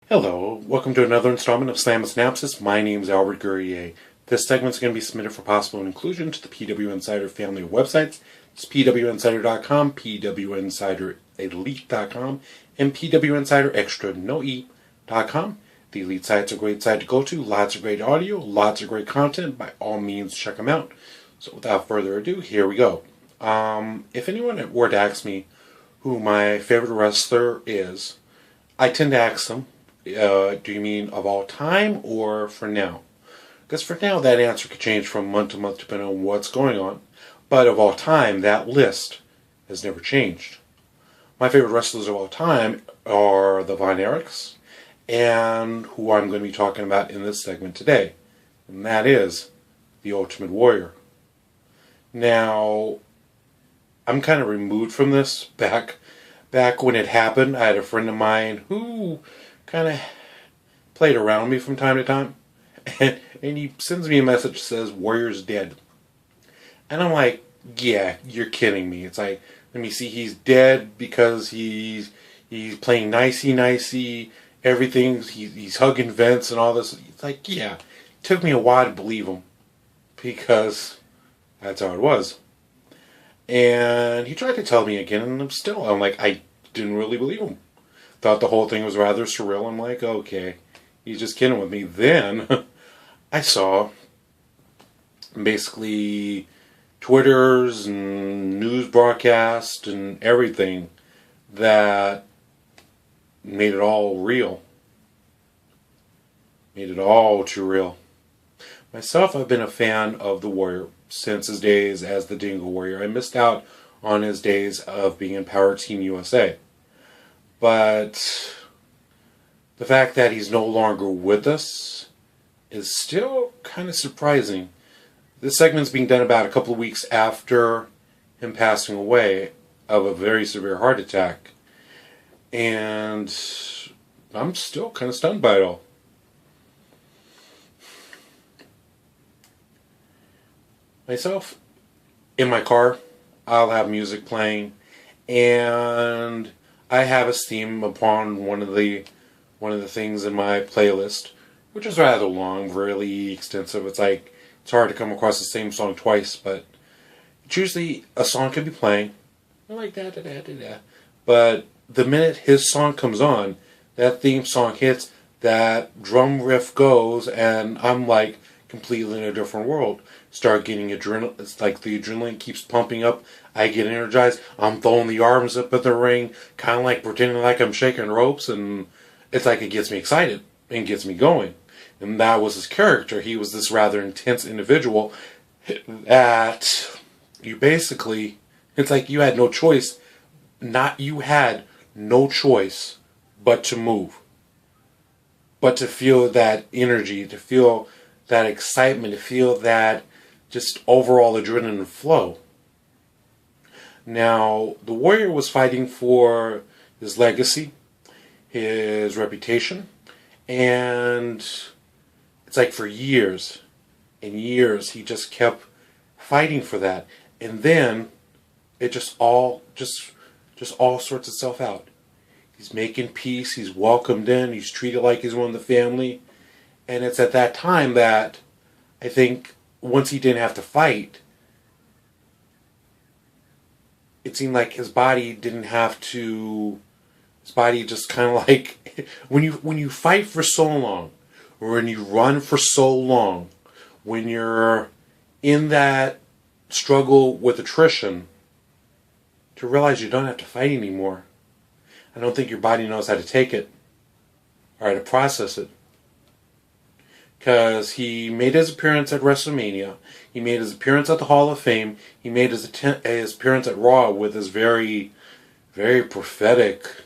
Hello, welcome to another installment of Slammin Synapses. My name is Albert Guerrier. This segment is going to be submitted for possible inclusion to the PW Insider family of websites. It's pwinsider.com, pwinsiderelite.com, and pwinsiderextranoe.com. The elite sites are a great site to go to. Lots of great audio, lots of great content. By all means, check them out. So without further ado, here we go. If anyone were to ask me who my favorite wrestler is, I tend to ask them, do you mean of all time or for now? Because for now, that answer could change from month to month depending on what's going on. But of all time, that list has never changed. My favorite wrestlers of all time are the Von Erichs, and who I'm going to be talking about in this segment today. And that is the Ultimate Warrior. Now, I'm kind of removed from this. Back when it happened, I had a friend of mine who kind of played around me from time to time, and he sends me a message that says Warrior's dead, and I'm like, yeah, you're kidding me. It's like, let me see, he's dead because he's playing nicey, everything, he's hugging Vince and all this. It's like, yeah, it took me a while to believe him because that's how it was. And he tried to tell me again, and I'm like, I didn't really believe him. Thought the whole thing was rather surreal. I'm like, okay, he's just kidding with me. Then I saw basically Twitters and news broadcasts and everything that made it all real. Made it all too real. Myself, I've been a fan of the Warrior since his days as the Dingo Warrior. I missed out on his days of being in Power Team USA. But the fact that he's no longer with us is still kind of surprising. This segment's being done about a couple of weeks after him passing away of a very severe heart attack. And I'm still kind of stunned by it all. Myself, in my car, I'll have music playing, and I have a theme upon one of the things in my playlist, which is rather long, really extensive. It's hard to come across the same song twice, but it's usually a song could be playing. I like that. But the minute his song comes on, that theme song hits, that drum riff goes, and I'm like completely in a different world. Start getting adrenaline. It's like the adrenaline keeps pumping up. I get energized. I'm throwing the arms up at the ring, kind of like pretending like I'm shaking ropes, and it's like it gets me excited and gets me going. And that was his character. He was this rather intense individual that you basically, it's like you had no choice. You had no choice but to move, but to feel that energy, to feel that excitement, to feel that just overall adrenaline flow. Now, the Warrior was fighting for his legacy, his reputation, and it's like for years and years he just kept fighting for that. And then it just all sorts itself out. He's making peace, he's welcomed in, he's treated like he's one of the family. And it's at that time that I think once he didn't have to fight, it seemed like his body didn't have to. His body just kind of like when you fight for so long, or when you run for so long, when you're in that struggle with attrition, to realize you don't have to fight anymore. I don't think your body knows how to take it or how to process it. Because he made his appearance at WrestleMania. He made his appearance at the Hall of Fame. He made his appearance at Raw with his very, very prophetic,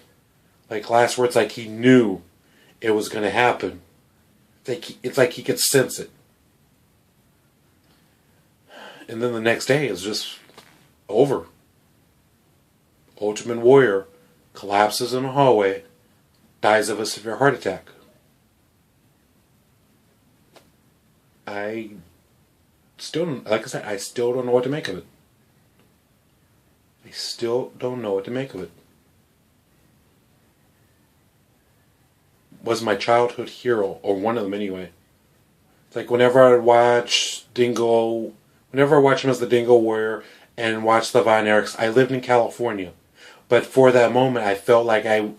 last words. Like he knew it was going to happen. It's like he could sense it. And then the next day is just over. Ultimate Warrior collapses in a hallway, dies of a severe heart attack. I still don't know what to make of it. I still don't know what to make of it. was my childhood hero, or one of them anyway. It's like whenever I watch Dingo, whenever I watch him as the Dingo Warrior and watch the Von Erichs, I lived in California, but for that moment, I felt like I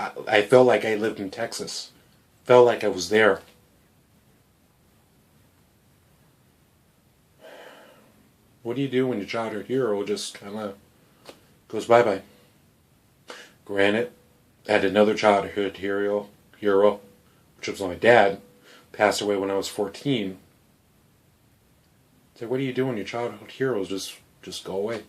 lived in Texas. Felt like I was there. What do you do when your childhood hero just kind of goes bye bye? Granted, I had another childhood hero, which was my dad, passed away when I was 14. So what do you do when your childhood heroes just go away?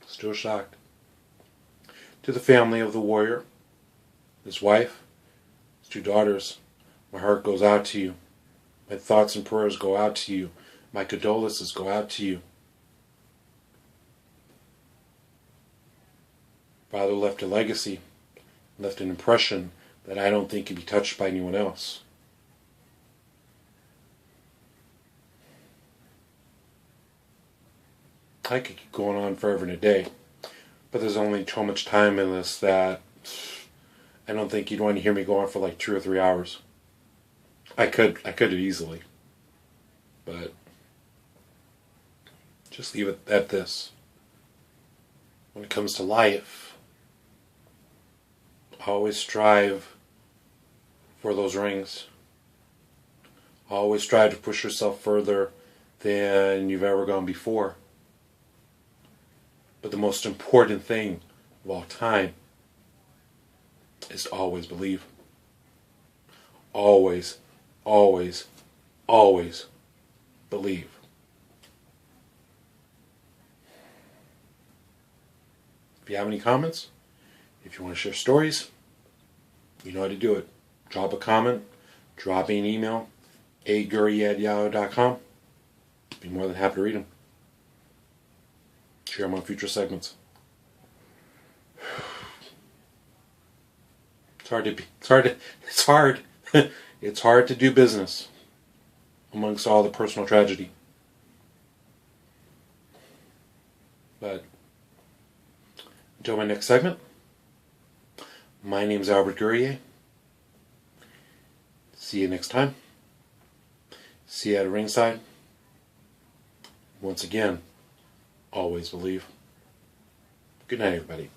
Still shocked. To the family of the warrior, his wife, his 2 daughters, my heart goes out to you. My thoughts and prayers go out to you. My condolences go out to you. Father left a legacy, left an impression that I don't think can be touched by anyone else. I could keep going on forever and a day, but there's only so much time in this that I don't think you'd want to hear me go on for like 2 or 3 hours. I could easily, but just leave it at this. When it comes to life, always strive for those rings. Always strive to push yourself further than you've ever gone before. But the most important thing of all time is to always believe. Always, always, always believe. If you have any comments, if you want to share stories, you know how to do it. Drop a comment, drop me an email, aguri@yahoo.com. Be more than happy to read them. Share them on future segments. It's hard to do business amongst all the personal tragedy. But until my next segment, my name's Albert Guerrier. See you next time. See you at ringside. Once again, always believe. Good night, everybody.